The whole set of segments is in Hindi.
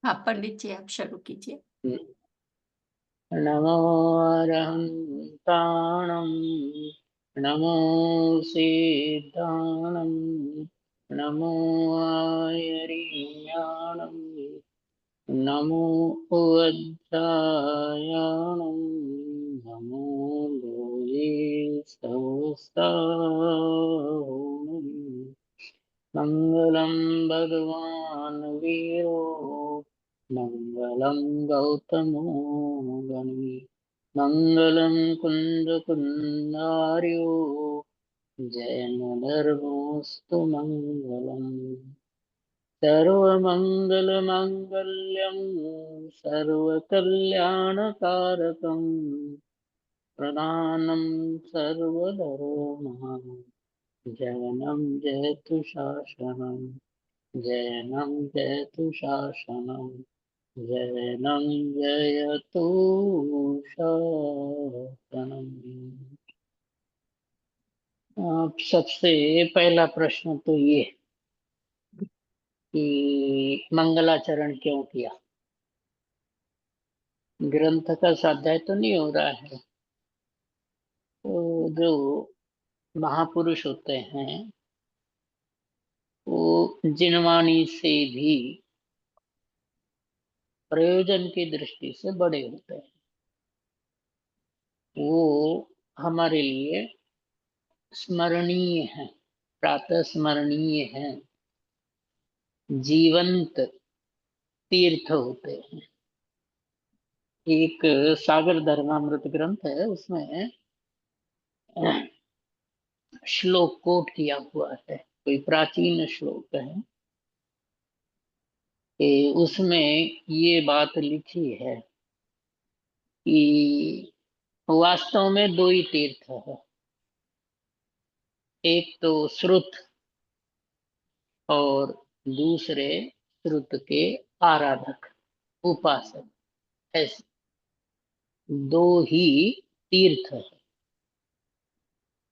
हाँ पंडित जी, आप शुरू कीजिए। नमो अरहन्ताणं नमो सिद्धाणं नमो आयर्याणं नमो वज्रायाणं नमो लोये सहस्राणं मङ्गलं भगवान् वीरो मङ्गलं गौतमो गणी मङ्गलं कुन्दकुन्दार्यो जयमुदर्भोऽस्तु मङ्गलम् सर्वमङ्गलमाङ्गल्यं सर्वकल्याणकारकं प्रधानं सर्वधर्मः जयनं जयतु शासनम् जयनं जयतु शासनम् जयनं जयतु शासनम्। आप सबसे पहला प्रश्न तो ये कि मंगलाचरण क्यों किया। ग्रंथ का स्वाध्याय तो नहीं हो रहा है, तो जो महापुरुष होते हैं वो जिनवाणी से भी प्रयोजन की दृष्टि से बड़े होते हैं। वो हमारे लिए स्मरणीय है, प्रातः स्मरणीय है, जीवंत तीर्थ होते हैं। एक सागर धर्मामृत ग्रंथ है, उसमें श्लोक कोट किया हुआ है, कोई प्राचीन श्लोक है कि उसमें ये बात लिखी है कि वास्तव में दो ही तीर्थ है, एक तो श्रुत और दूसरे श्रुत के आराधक उपासक, ऐसे दो ही तीर्थ है।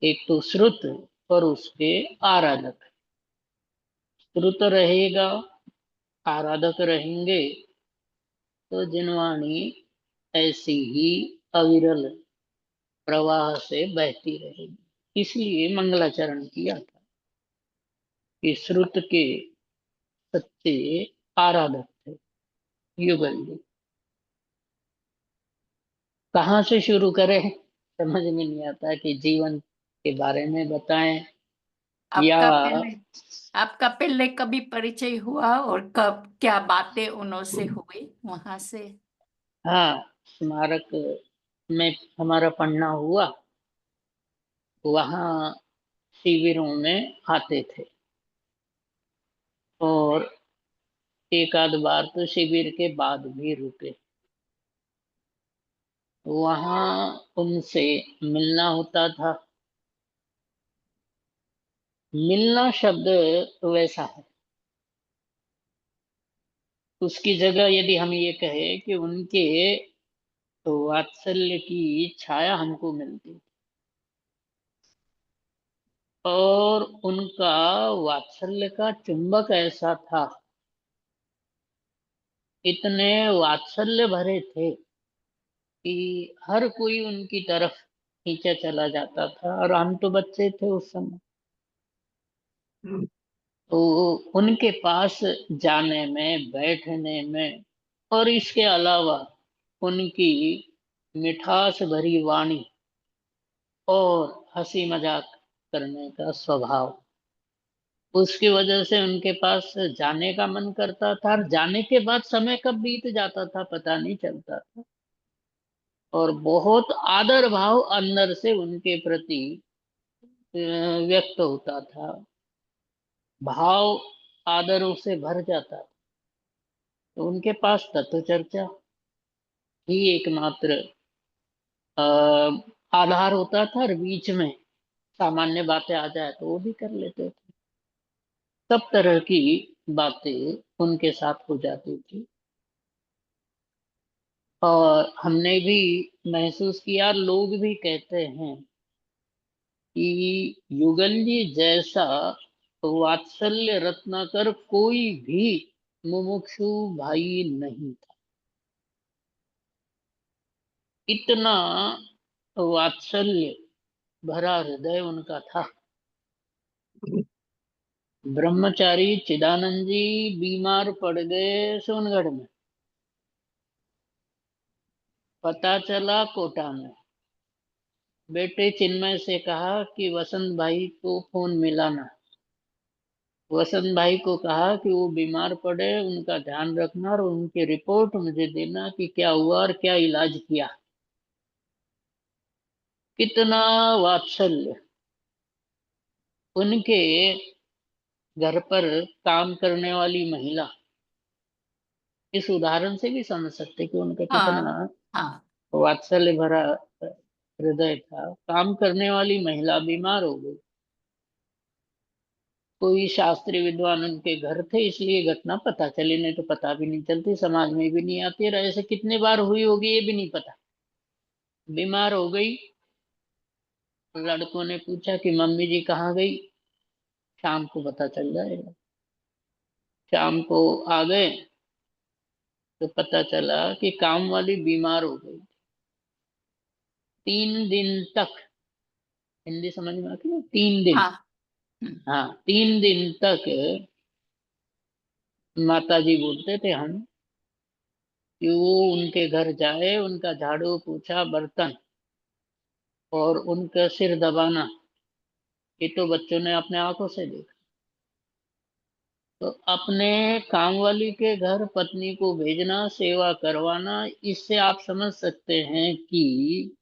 एक तो श्रुत और उसके आराधक। श्रुत रहेगा, आराधक रहेंगे, तो जिनवाणी ऐसी ही अविरल प्रवाह से बहती रहेगी। इसलिए मंगलाचरण किया था कि श्रुत के सच्चे आराधक थे युगल जी। कहाँ से शुरू करें, समझ में नहीं आता कि जीवन के बारे में बताएं या आपका पहले आपका पहले कभी परिचय हुआ और कब क्या बातें उनसे हुई वहां से? हाँ, स्मारक में हमारा पढ़ना हुआ, वहाँ शिविरों में आते थे और एक आध बार तो शिविर के बाद भी रुके। वहाँ उनसे मिलना होता था। मिलना शब्द वैसा है, उसकी जगह यदि हम ये कहें कि उनके वात्सल्य की छाया हमको मिलती और उनका वात्सल्य का चुंबक ऐसा था, इतने वात्सल्य भरे थे कि हर कोई उनकी तरफ खींचा चला जाता था। और हम तो बच्चे थे उस समय, तो उनके पास जाने में, बैठने में और इसके अलावा उनकी मिठास भरी वाणी और हंसी मजाक करने का स्वभाव, उसकी वजह से उनके पास जाने का मन करता था और जाने के बाद समय कब बीत जाता था पता नहीं चलता था। और बहुत आदर भाव अंदर से उनके प्रति व्यक्त होता था, भाव आदरों से भर जाता था। तो उनके पास तत्व चर्चा ही एकमात्र अ, आधार होता था और बीच में सामान्य बातें आ जाए तो वो भी कर लेते थे। सब तरह की बातें उनके साथ हो जाती थी और हमने भी महसूस किया, लोग भी कहते हैं कि युगल जी जैसा वात्सल्य रत्नाकर कोई भी मुमुक्षु भाई नहीं था। इतना वात्सल्य भरा हृदय उनका था। ब्रह्मचारी चिदानंद जी बीमार पड़ गए सोनगढ़ में। पता चला कोटा में। बेटे चिन्मय से कहा कि वसंत भाई को फोन मिलाना। वसंत भाई को कहा कि वो बीमार पड़े, उनका ध्यान रखना और उनकी रिपोर्ट मुझे देना कि क्या हुआ और क्या इलाज किया। कितना वात्सल्य। उनके घर पर काम करने वाली महिला, इस उदाहरण से भी समझ सकते कि उनका कितना हाँ हाँ वात्सल्य भरा हृदय था। काम करने वाली महिला बीमार हो गई। कोई शास्त्री विद्वान उनके घर थे, इसलिए घटना पता चली, नहीं तो पता भी नहीं चलती, समाज में भी नहीं आती। और ऐसे कितने बार हुई होगी ये भी नहीं पता। बीमार हो गई। लड़कों ने पूछा कि मम्मी जी कहाँ गई। शाम को पता चल जाएगा। शाम को आ गए तो पता चला कि काम वाली बीमार हो गई। 3 दिन तक, हिंदी समझ में आती है, 3 दिन। हाँ। हम्म। हाँ, 3 दिन तक माता जी बोलते थे हम कि वो उनके घर जाए, उनका झाड़ू पोछा बर्तन और उनका सिर दबाना, ये तो बच्चों ने अपने आंखों से देखा। तो अपने काम वाली के घर पत्नी को भेजना, सेवा करवाना, इससे आप समझ सकते हैं कि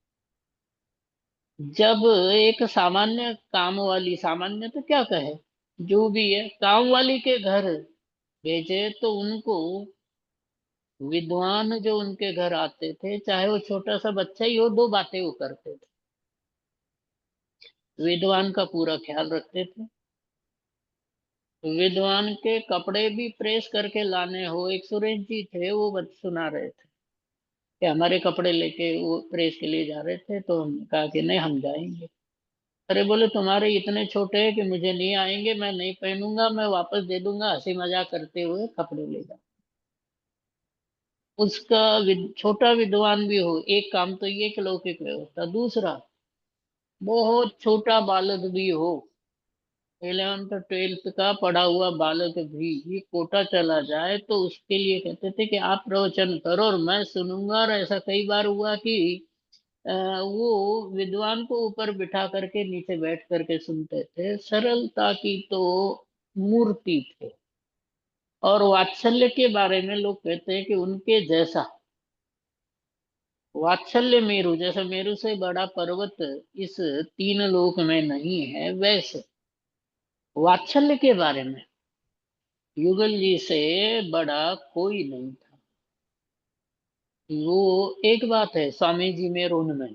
जब एक सामान्य काम वाली, सामान्य तो क्या कहे, जो भी है, काम वाली के घर भेजे तो उनको विद्वान जो उनके घर आते थे, चाहे वो छोटा सा बच्चा ही हो, 2 बातें वो करते थे। विद्वान का पूरा ख्याल रखते थे। विद्वान के कपड़े भी प्रेस करके लाने हो, एक सुरेश जी थे, वो सुना रहे थे कि हमारे कपड़े लेके वो प्रेस के लिए जा रहे थे, तो हमने कहा कि नहीं हम जाएंगे। अरे बोले तुम्हारे इतने छोटे हैं कि मुझे नहीं आएंगे, मैं नहीं पहनूंगा, मैं वापस दे दूंगा, हंसी मजाक करते हुए कपड़े ले जा। उसका छोटा विद्वान भी हो, एक काम तो ये कि लौकिक व्यवस्था, दूसरा बहुत छोटा बालक भी हो, 11th 12th का पढ़ा हुआ बालक भी कोटा चला जाए तो उसके लिए कहते थे कि आप प्रवचन करो और मैं सुनूंगा। और ऐसा कई बार हुआ कि वो विद्वान को ऊपर बिठा करके नीचे बैठ करके सुनते थे। सरलता की तो मूर्ति थे। और वात्सल्य के बारे में लोग कहते हैं कि उनके जैसा वात्सल्य मेरु, जैसे मेरु से बड़ा पर्वत इस 3 लोक में नहीं है, वैसे वात्सल्य के बारे में युगल जी से बड़ा कोई नहीं था। वो एक बात है स्वामी जी में और उनमें,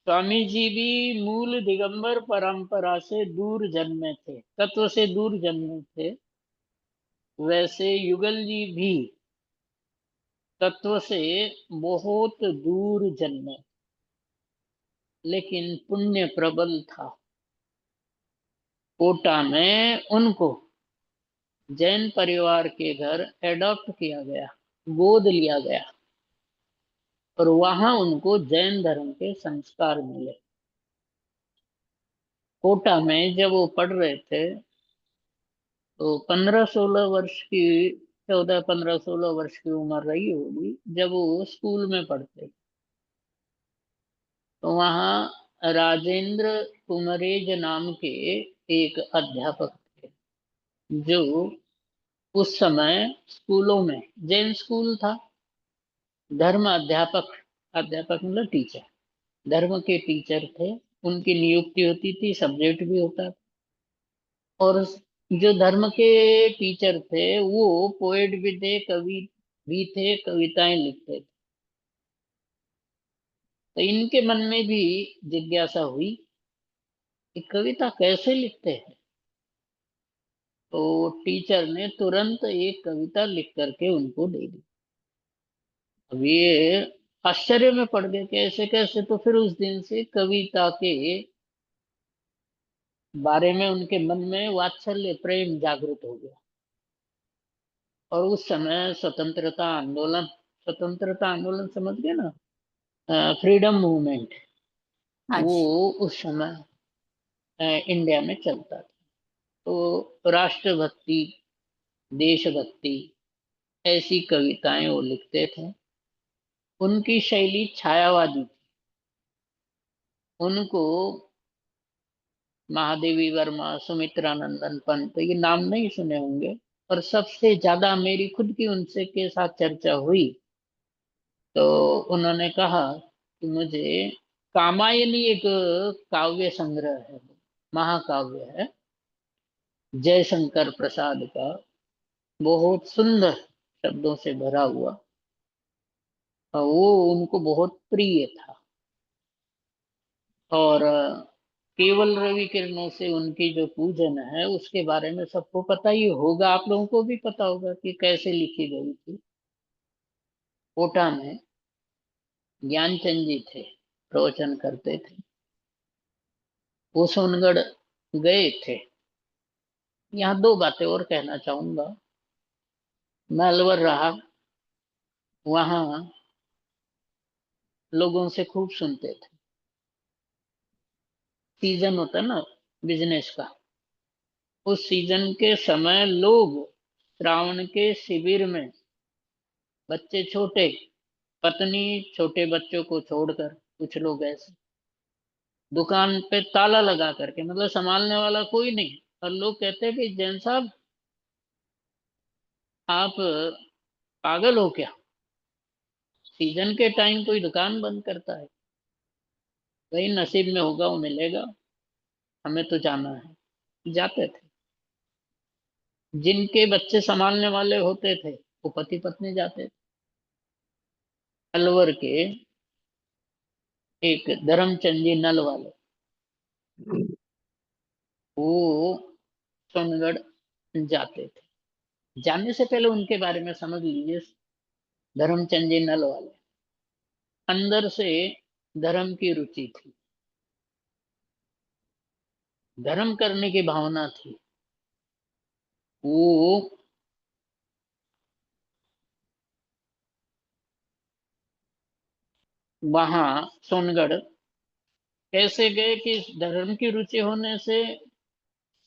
स्वामी जी भी मूल दिगंबर परंपरा से दूर जन्मे थे, तत्व से दूर जन्मे थे। वैसे युगल जी भी तत्व से बहुत दूर जन्मे, लेकिन पुण्य प्रबल था। कोटा में उनको जैन परिवार के घर एडॉप्ट किया गया, गोद लिया गया और वहां उनको जैन धर्म के संस्कार मिले। कोटा में जब वो पढ़ रहे थे तो 15-16 वर्ष की, 14-15-16 वर्ष की उम्र रही होगी जब वो स्कूल में पढ़ते। तो वहाँ राजेंद्र कुमरेज नाम के एक अध्यापक थे, जो उस समय स्कूलों में, जैन स्कूल था, धर्म अध्यापक, अध्यापक मतलब टीचर, धर्म के टीचर थे। उनकी नियुक्ति होती थी, सब्जेक्ट भी होता था। और जो धर्म के टीचर थे वो पोएट भी थे, कवि भी थे, कविताएं लिखते थे। तो इनके मन में भी जिज्ञासा हुई कि कविता कैसे लिखते हैं। तो टीचर ने तुरंत एक कविता लिख करके उनको दे दी। अब ये आश्चर्य में पड़ गए कि ऐसे कैसे। तो फिर उस दिन से कविता के बारे में उनके मन में वात्सल्य प्रेम जागृत हो गया। और उस समय स्वतंत्रता आंदोलन समझ गए ना, फ्रीडम मूवमेंट, हाँ वो जी। उस समय इंडिया में चलता था। तो राष्ट्रभक्ति, देशभक्ति, ऐसी कविताएं वो लिखते थे। उनकी शैली छायावादी थी। उनको महादेवी वर्मा, सुमित्रा नंदन पंत, ये नाम नहीं सुने होंगे। और सबसे ज्यादा मेरी खुद की उनसे के साथ चर्चा हुई तो उन्होंने कहा कि मुझे कामायनी एक काव्य संग्रह है, महाकाव्य है, जयशंकर प्रसाद का, बहुत सुंदर शब्दों से भरा हुआ, और वो उनको बहुत प्रिय था। और केवल रवि किरणों से उनकी जो पूजन है उसके बारे में सबको पता ही होगा, आप लोगों को भी पता होगा कि कैसे लिखी गई थी। कोटा में ज्ञानचंद जी थे, प्रवचन करते थे। वो सोनगढ़ गए थे। यहाँ दो बातें और कहना चाहूंगा। मैं अलवर रहा, वहां लोगों से खूब सुनते थे। सीजन होता है ना बिजनेस का, उस सीजन के समय लोग श्रावण के शिविर में, बच्चे छोटे, पत्नी छोटे बच्चों को छोड़कर, कुछ लोग ऐसे दुकान पे ताला लगा करके, मतलब संभालने वाला कोई नहीं, और लोग कहते हैं कि जैन साहब आप पागल हो क्या, सीजन के टाइम कोई दुकान बंद करता है? भाई नसीब में होगा वो मिलेगा, हमें तो जाना है। जाते थे। जिनके बच्चे संभालने वाले होते थे वो पति पत्नी जाते थे। अलवर के एक धर्मचंद जी नल वाले, वो सोनगढ़ जाते थे। जाने से पहले उनके बारे में समझ लीजिए। धर्मचंद जी नल वाले अंदर से धर्म की रुचि थी, धर्म करने की भावना थी। वो वहां सोनगढ़ कैसे गए कि धर्म की रुचि होने से,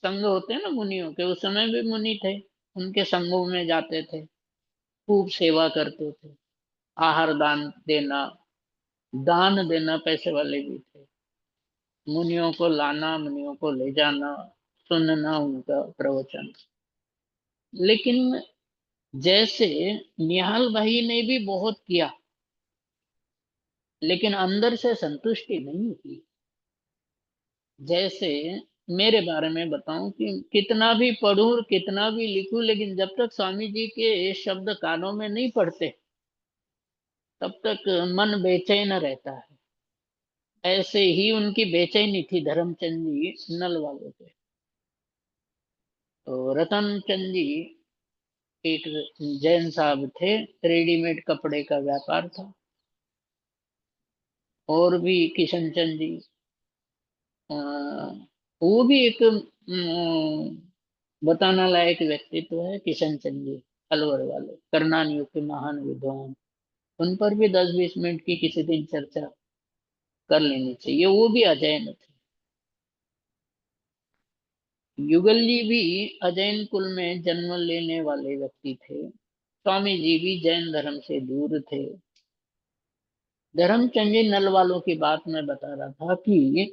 संघ होते हैं ना मुनियों के, उस समय भी मुनि थे, उनके संघों में जाते थे, खूब सेवा करते थे, आहार दान देना, दान देना, पैसे वाले भी थे, मुनियों को लाना, मुनियों को ले जाना, सुनना उनका प्रवचन। लेकिन जैसे निहाल भाई ने भी बहुत किया, लेकिन अंदर से संतुष्टि नहीं थी। जैसे मेरे बारे में बताऊं कि कितना भी पढ़ूं, कितना भी लिखूं, लेकिन जब तक स्वामी जी के शब्द कानों में नहीं पड़ते तब तक मन बेचैन रहता है। ऐसे ही उनकी बेचैनी थी धर्मचंद जी नल वालों पे। तो रतन चंद जी एक जैन साहब थे, रेडीमेड कपड़े का व्यापार था। और भी किशन चंद जी, अ, वो भी एक बताना लायक व्यक्तित्व है। किशन चंद जी अलवर वाले, करनान युग के महान विद्वान, उन पर भी 10-20 मिनट की किसी दिन चर्चा कर लेनी चाहिए। वो भी अजैन थे। युगल जी भी अजैन कुल में जन्म लेने वाले व्यक्ति थे। स्वामी जी भी जैन धर्म से दूर थे। धर्मचंद जी नल वालों की बात मैं बता रहा था कि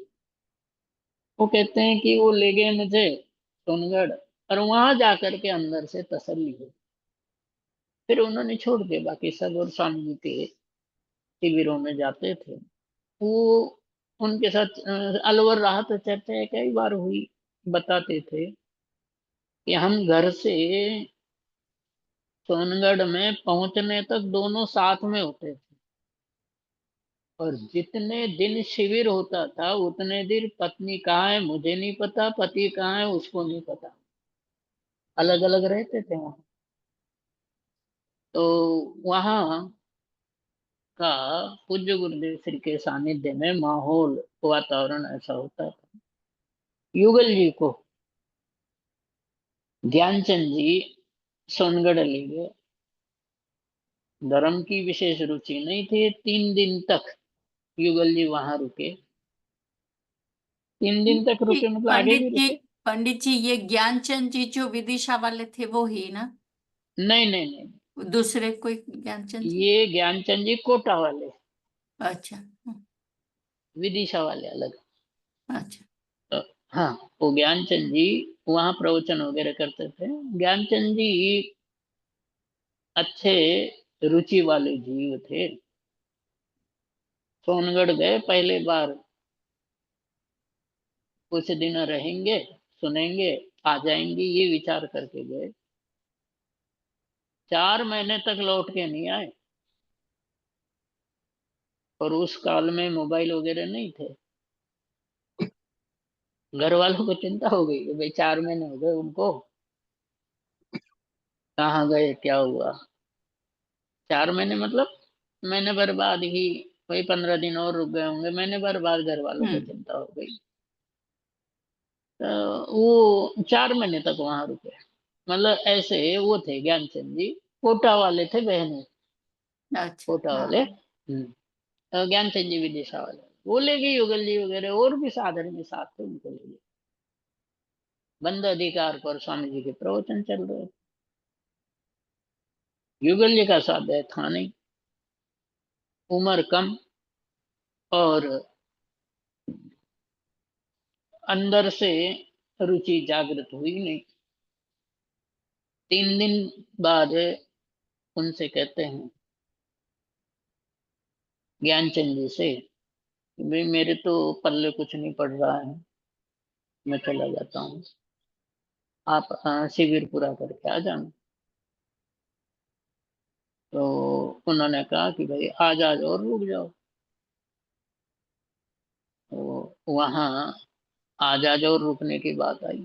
वो कहते हैं कि वो ले गए मुझे सोनगढ़, और वहां जाकर के अंदर से तसल्ली हुई। फिर उन्होंने छोड़ दिया बाकी सब, और स्वामी जी के शिविरों में जाते थे। वो उनके साथ अलवर रहा तो चर्चा कई बार हुई। बताते थे कि हम घर से सोनगढ़ में पहुंचने तक दोनों साथ में होते थे, और जितने दिन शिविर होता था उतने दिन पत्नी कहाँ है मुझे नहीं पता, पति कहाँ है उसको नहीं पता, अलग अलग रहते थे वहां। तो वहां का पूज्य गुरुदेव श्री के सानिध्य में माहौल, वातावरण ऐसा होता था। युगल जी को ध्यानचंद जी सोनगढ़ ले गए। धर्म की विशेष रुचि नहीं थी। 3 दिन तक युगल जी वहां रुके। 3 दिन तक रुके मतलब आगे भी रुके। पंडित जी, ये ज्ञानचंद जी जो विदिशा वाले थे वो ही ना? नहीं नहीं नहीं, दूसरे कोई ज्ञानचंद जी? ये ज्ञानचंद जी कोटा वाले, अच्छा। विदिशा वाले अलग। अच्छा। तो हाँ, वो ज्ञानचंद जी वहां प्रवचन वगैरह करते थे। ज्ञानचंद जी अच्छे रुचि वाले जीव थे। सोनगढ़ गए पहले बार, कुछ दिन रहेंगे, सुनेंगे, आ जाएंगे, ये विचार करके गए। 4 महीने तक लौट के नहीं आए। और उस काल में मोबाइल वगैरह नहीं थे। घर वालों को चिंता हो गई कि भाई 4 महीने हो गए उनको, कहाँ गए, क्या हुआ। 4 महीने मतलब महीने भर बाद ही, वही 15 दिन और रुक गए होंगे। महीने भर बाद घर वालों को हम्म। चिंता हो गई। तो वो 4 महीने तक वहां रुके। मतलब ऐसे वो थे ज्ञानचंद जी, कोटा वाले थे, बहने अच्छा। कोटा वाले। हाँ। तो ज्ञानचंद जी विदिशा वाले, वो ले गए युगल जी वगैरह, और भी साधन में साथ थे, उनको ले गए। बंद अधिकार पर स्वामी जी के प्रवचन चल रहे थे। युगल जी का स्वाध्याय था नहीं, उम्र कम, और अंदर से रुचि जागृत हुई नहीं। 3 दिन बाद उनसे कहते हैं ज्ञानचंद जी से कि भाई मेरे तो पल्ले कुछ नहीं पड़ रहा है, मैं चला जाता हूँ, आप शिविर पूरा करके आ जाना। तो उन्होंने कहा कि भाई आज आज और रुक जाओ। तो वहाँ आज आज और रुकने की बात आई।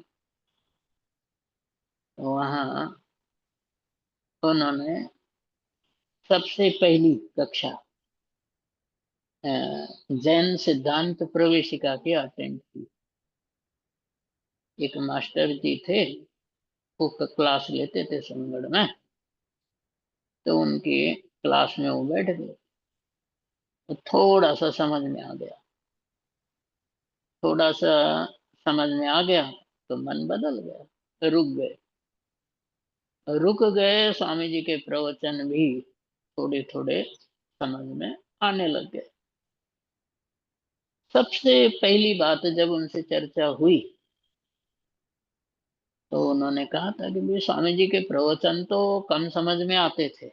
तो वहाँ उन्होंने सबसे पहली कक्षा अ, जैन सिद्धांत प्रवेशिका की अटेंड की। एक मास्टर जी थे, वो क्लास लेते थे सोनगढ़ में। तो उनकी क्लास में वो बैठ गए। तो थोड़ा सा समझ में आ गया, थोड़ा सा समझ में आ गया, तो मन बदल गया, रुक गए। रुक गए, स्वामी जी के प्रवचन भी थोड़े थोड़े समझ में आने लग गए। सबसे पहली बात जब उनसे चर्चा हुई, तो उन्होंने कहा था कि भाई स्वामी जी के प्रवचन तो कम समझ में आते थे,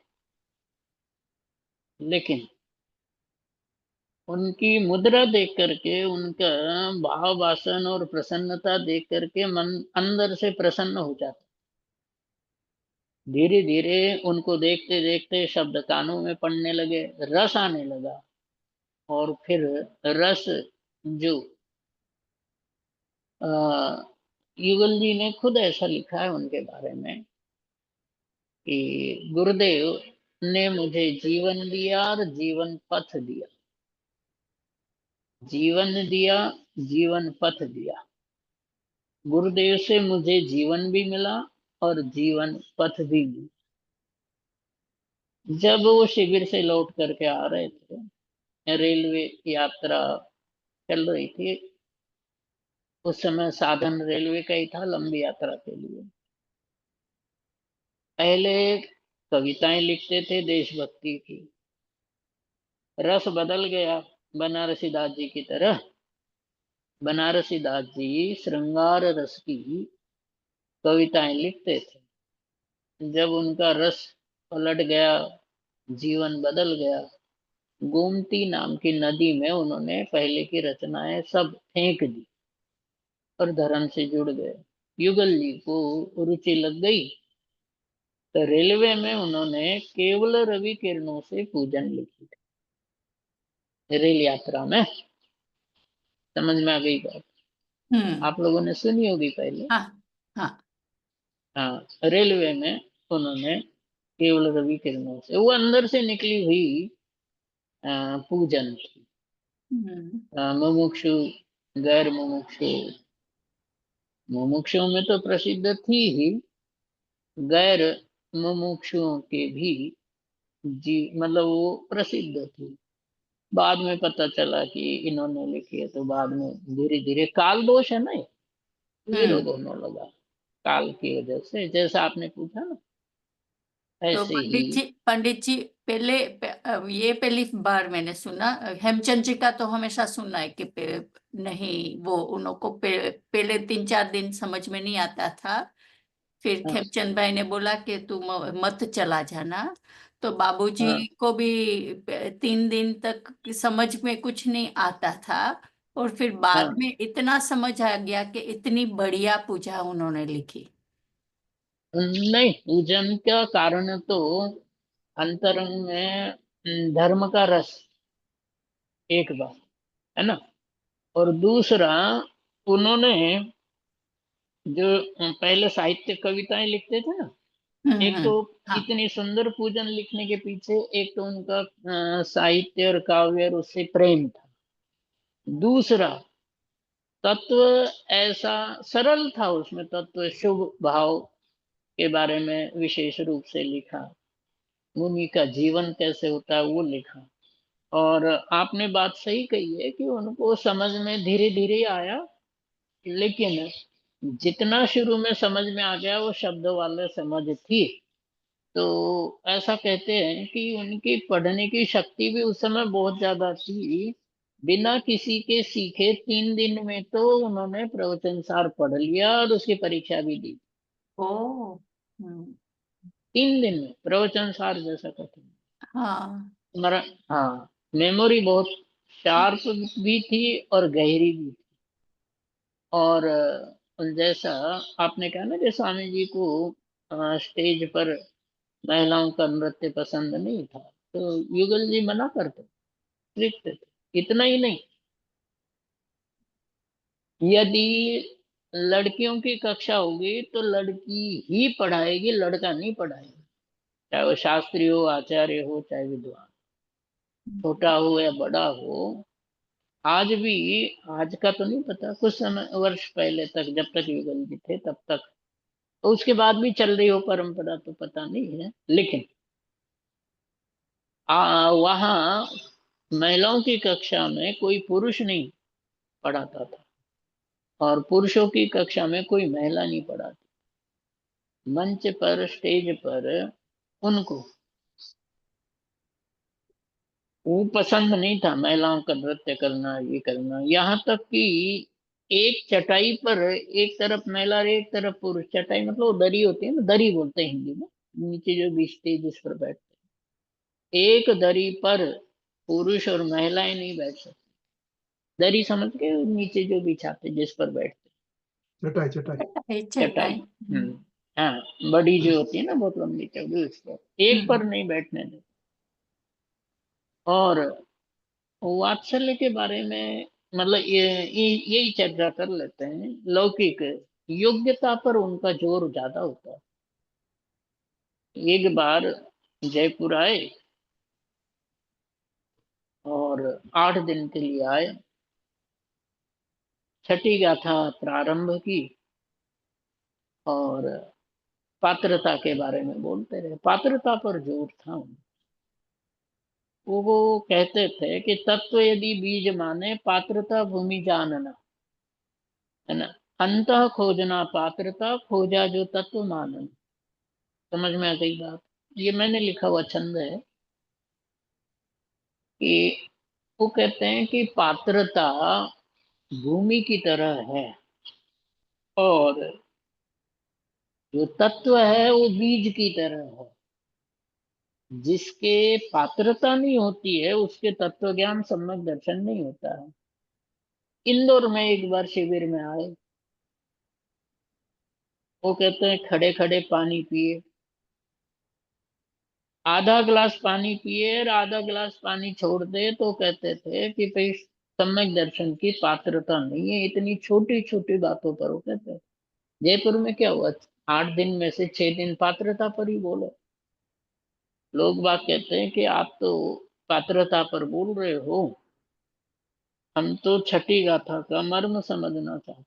लेकिन उनकी मुद्रा देख करके, उनका भाव भाषण और प्रसन्नता देख करके मन अंदर से प्रसन्न हो जाता। धीरे धीरे उनको देखते देखते शब्द कानों में पड़ने लगे, रस आने लगा। और फिर रस जो अ, युगल जी ने खुद ऐसा लिखा है उनके बारे में कि गुरुदेव ने मुझे जीवन दिया और जीवन पथ दिया। जीवन दिया, जीवन पथ दिया। गुरुदेव से मुझे जीवन भी मिला और जीवन पथ भी मिला। जब वो शिविर से लौट करके आ रहे थे, रेलवे यात्रा चल रही थी। उस समय साधन रेलवे का ही था लंबी यात्रा के लिए। पहले कविताएं लिखते थे देशभक्ति की, रस बदल गया बनारसी दास जी की तरह। बनारसी दास जी श्रृंगार रस की कविताएं लिखते थे। जब उनका रस पलट गया, जीवन बदल गया, गोमती नाम की नदी में उन्होंने पहले की रचनाएं सब फेंक दी और धर्म से जुड़ गए। युगल जी को रुचि लग गई, तो रेलवे में उन्होंने केवल रवि किरणों से पूजन लिखी थी, रेल यात्रा में। समझ में आ गई बात? हम्म। आप लोगों ने सुनी होगी पहले। हाँ। हाँ। हाँ, रेलवे में उन्होंने केवल रवि किरणों से, वो अंदर से निकली हुई पूजन थी। हम्म। मुमुक्षु, गैर मुमुक्षु, मुमुक्षुओं में तो प्रसिद्ध थी ही, गैर मुमुक्षुओं के भी जी मतलब वो प्रसिद्ध थी। बाद में पता चला कि इन्होंने लिखी है, तो बाद में धीरे धीरे काल दोष है ना, ये हम्म। विरोध होने लगा काल की वजह से, जैसा आपने पूछा ना, तो ऐसे ही। पंडित जी ये पहली बार मैंने सुना। हेमचंद जी का तो हमेशा सुना है कि नहीं, वो उनको पहले 3-4 दिन समझ में नहीं आता था। फिर हाँ खेमचंद भाई ने बोला कि तू मत चला जाना। तो बाबूजी हाँ को भी 3 दिन तक समझ में कुछ नहीं आता था। और फिर बाद हाँ। में इतना समझ आ गया कि इतनी बढ़िया पूजा उन्होंने लिखी। नहीं, पूजन का कारण तो अंतरंग में धर्म का रस, एक बात है ना। और दूसरा, उन्होंने जो पहले साहित्य कविताएं लिखते थे ना, एक तो हाँ। इतनी सुंदर पूजन लिखने के पीछे एक तो उनका साहित्य और काव्य और उससे प्रेम था। दूसरा, तत्व ऐसा सरल था उसमें, तत्व शुभ भाव के बारे में विशेष रूप से लिखा, मुनि का जीवन कैसे होता है वो लिखा। और आपने बात सही कही है कि उनको समझ में धीरे धीरे आया, लेकिन जितना शुरू में समझ में आ गया वो शब्द वाले समझ थी। तो ऐसा कहते हैं कि उनकी पढ़ने की शक्ति भी उस समय बहुत ज्यादा थी। बिना किसी के सीखे 3 दिन में तो उन्होंने प्रवचन सार पढ़ लिया और उसकी परीक्षा भी दी। ओ। हम्म। 3 दिन में प्रवचन सार जैसा कठिन हाँ। हमारा। हाँ, मेमोरी बहुत शार्प भी थी और गहरी भी थी। और जैसा आपने कहा ना कि स्वामी जी को स्टेज पर महिलाओं का नृत्य पसंद नहीं था, तो युगल जी मना करते, स्ट्रिक्ट थे। इतना ही नहीं, यदि लड़कियों की कक्षा होगी तो लड़की ही पढ़ाएगी, लड़का नहीं पढ़ाएगा, चाहे वो शास्त्री हो, आचार्य हो, चाहे विद्वान, छोटा हो या बड़ा हो। आज भी, आज का तो नहीं पता, कुछ समय वर्ष पहले तक जब तक युगल जी थे तब तक, तो उसके बाद भी चल रही हो परंपरा तो पता नहीं है, लेकिन वहाँ महिलाओं की कक्षा में कोई पुरुष नहीं पढ़ाता था, और पुरुषों की कक्षा में कोई महिला नहीं पढ़ाती। मंच पर, स्टेज पर उनको वो पसंद नहीं था महिलाओं का नृत्य करना, ये करना। यहाँ तक कि एक चटाई पर एक तरफ महिला और एक तरफ पुरुष, चटाई मतलब वो दरी होती है ना, दरी बोलते हैं हिंदी में, नीचे जो बिछते जिस पर बैठते हैं, एक दरी पर पुरुष और महिलाएं नहीं बैठ सकती। दरी समझ के, नीचे जो बिछाते जिस पर बैठते, चटाई चटाई। चटाई चटाई। चटाई। हम्म। हाँ, बड़ी जो होती है ना, बहुत लंबी चौड़ी, उस पर एक पर हम्म। नहीं बैठने देते। और वात्सल्य के बारे में मतलब यही चर्चा कर लेते हैं। लौकिक योग्यता पर उनका जोर ज्यादा होता है। एक बार जयपुर आए और 8 दिन के लिए आए, छठी गाथा प्रारंभ की और पात्रता के बारे में बोलते रहे, पात्रता पर जोर था वो कहते थे कि तत्व यदि बीज माने, पात्रता भूमि जानना, है ना। अंत खोजना पात्रता, खोजा जो तत्व मानन। समझ में आ गई बात। ये मैंने लिखा हुआ छंद है कि वो कहते हैं कि पात्रता भूमि की तरह है, और जो तत्व है वो बीज की तरह है। जिसके पात्रता नहीं होती है उसके तत्व ज्ञान सम्यक दर्शन नहीं होता है। इंदौर में एक बार शिविर में आए, वो कहते हैं खड़े खड़े पानी पिए, आधा गिलास पानी पिए और आधा गिलास पानी छोड़ दे, तो कहते थे कि भाई सम्यक दर्शन की पात्रता नहीं है, इतनी छोटी छोटी बातों पर। वो कहते हैं जयपुर में क्या हुआ, 8 दिन में से 6 दिन पात्रता पर ही बोलो। लोग बात कहते हैं कि आप तो पात्रता पर बोल रहे हो, हम तो छठी गाथा का मर्म समझना चाहते।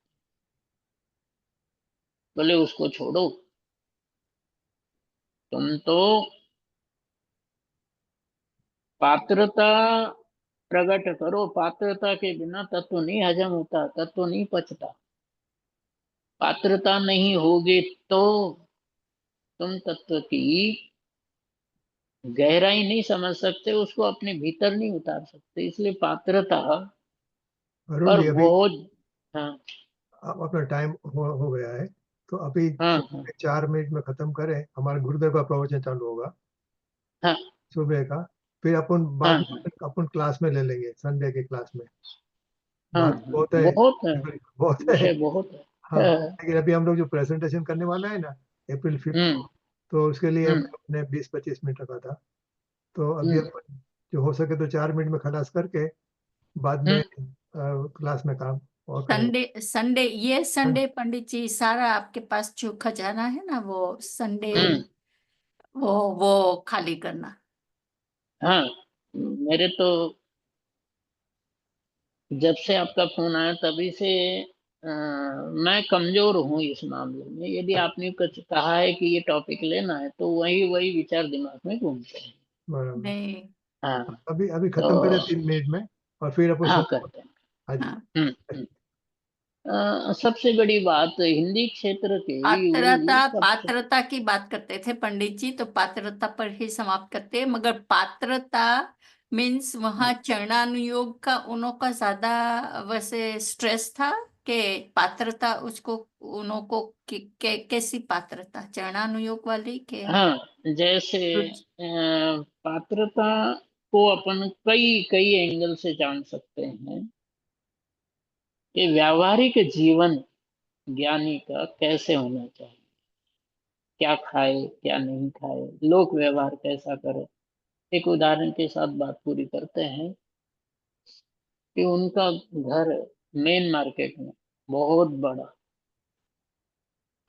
बोले उसको छोड़ो, तुम तो पात्रता प्रकट करो, पात्रता के बिना तत्व नहीं हजम होता, तत्व नहीं पचता। पात्रता नहीं होगी तो तुम तत्व की गहराई नहीं समझ सकते, उसको अपने भीतर नहीं उतार सकते। इसलिए पात्रता अरुण पर जी, अभी बहुत। हाँ अपना टाइम हो गया है, तो अभी हाँ हाँ 4 मिनट में खत्म करें, हमारा गुरुदेव का प्रवचन चालू होगा हाँ सुबह का। फिर अपन हाँ बाद हाँ में अपन क्लास में ले लेंगे, संडे के क्लास में। हाँ बात हाँ, बहुत है, बहुत है, बहुत है। विषय बहुत है। हाँ, हाँ, लेकिन अभी हम लोग जो प्रेजेंटेशन करने वाला है ना, April 5 हम्म को, तो उसके लिए हम्म हमने 20-25 मिनट रखा था। तो अभी हम्म अपन जो हो सके तो 4 मिनट में खलास करके बाद में हम्म क्लास में काम और करेंगे। संडे संडे ये संडे पंडित जी, सारा आपके पास जो खजाना है ना, वो संडे हम्म, वो खाली करना। हाँ। मेरे तो जब से आपका फोन आया तभी से मैं कमजोर हूँ इस मामले में। यदि आपने कुछ कहा है कि ये टॉपिक लेना है तो वही वही विचार दिमाग में घूमते हैं। बराबर। नहीं। हाँ अभी अभी तो खत्म करें 3 मिनट में, और फिर अपन हाँ शुरू। करते हैं। हाँ जी। हाँ, सबसे बड़ी बात हिंदी क्षेत्र के पात्रता सबसे। पात्रता की बात करते थे पंडित जी, तो पात्रता पर ही समाप्त करते हैं। मगर पात्रता मीन्स वहाँ चरणानुयोग का उन्हों का ज्यादा वैसे स्ट्रेस था कि पात्रता उसको उन्हों को कैसी पात्रता, चरणानुयोग वाली के हाँ, जैसे पात्रता को अपन कई कई एंगल से जान सकते हैं कि व्यावहारिक जीवन ज्ञानी का कैसे होना चाहिए, क्या खाए क्या नहीं खाए, लोक व्यवहार कैसा करे। एक उदाहरण के साथ बात पूरी करते हैं कि उनका घर मेन मार्केट में बहुत बड़ा,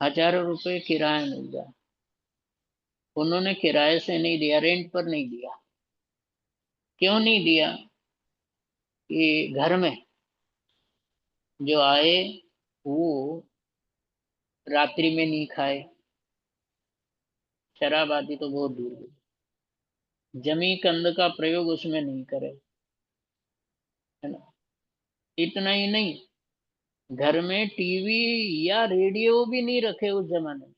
हजारों रुपए किराया मिल जाए, उन्होंने किराए से नहीं दिया, रेंट पर नहीं दिया। क्यों नहीं दिया? कि घर में जो आए वो रात्रि में नहीं खाए, शराब आदि तो बहुत दूर की, जमी कंद का प्रयोग उसमें नहीं करे, है ना। इतना ही नहीं, घर में टीवी या रेडियो भी नहीं रखे उस जमाने में।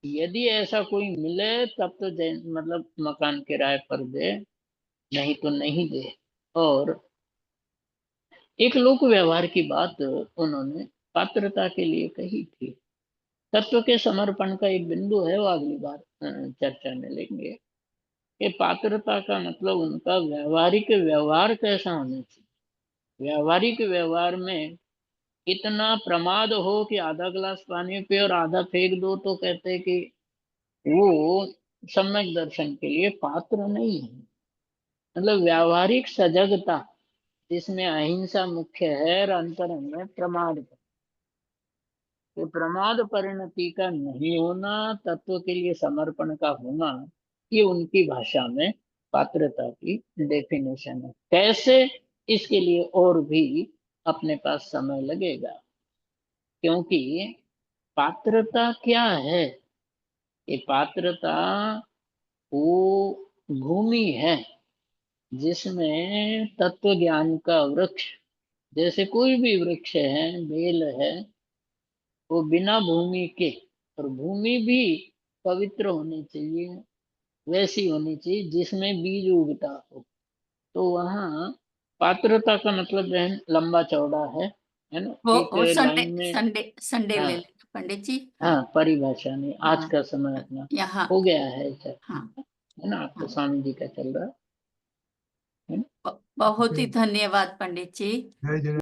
यदि ऐसा कोई मिले तब तो मतलब मकान किराए पर दे, नहीं तो नहीं दे। और एक लोक व्यवहार की बात उन्होंने पात्रता के लिए कही थी। तत्व के समर्पण का एक बिंदु है, वो अगली बार चर्चा में लेंगे कि पात्रता का मतलब उनका व्यवहारिक व्यवहार कैसा होना चाहिए। व्यवहारिक व्यवहार में इतना प्रमाद हो कि आधा गिलास पानी पे और आधा फेंक दो तो कहते हैं कि वो सम्यक दर्शन के लिए पात्र नहीं है। मतलब व्यावहारिक सजगता जिसमें अहिंसा मुख्य है और अंतरंग में प्रमाद। तो प्रमाद परिणति का नहीं होना, तत्व के लिए समर्पण का होना, ये उनकी भाषा में पात्रता की डेफिनेशन है। कैसे, इसके लिए और भी अपने पास समय लगेगा, क्योंकि पात्रता क्या है? ये पात्रता वो भूमि है जिसमें तत्व ज्ञान का वृक्ष, जैसे कोई भी वृक्ष है, बेल है, वो बिना भूमि के, और भूमि भी पवित्र होनी चाहिए, वैसी होनी चाहिए जिसमें बीज उगता हो। तो वहाँ पात्रता का मतलब है लंबा चौड़ा है ना, एक वो संडे लाइन में। संडे संडे हाँ ले लेंगे पंडित जी। हाँ, परिभाषा नहीं, आज हाँ, का समय अपना यहाँ। हो गया है सर, हाँ है ना। आपका हाँ, स्वामी जी का चल रहा है ना। बहुत ही धन्यवाद पंडित जी। जय जय।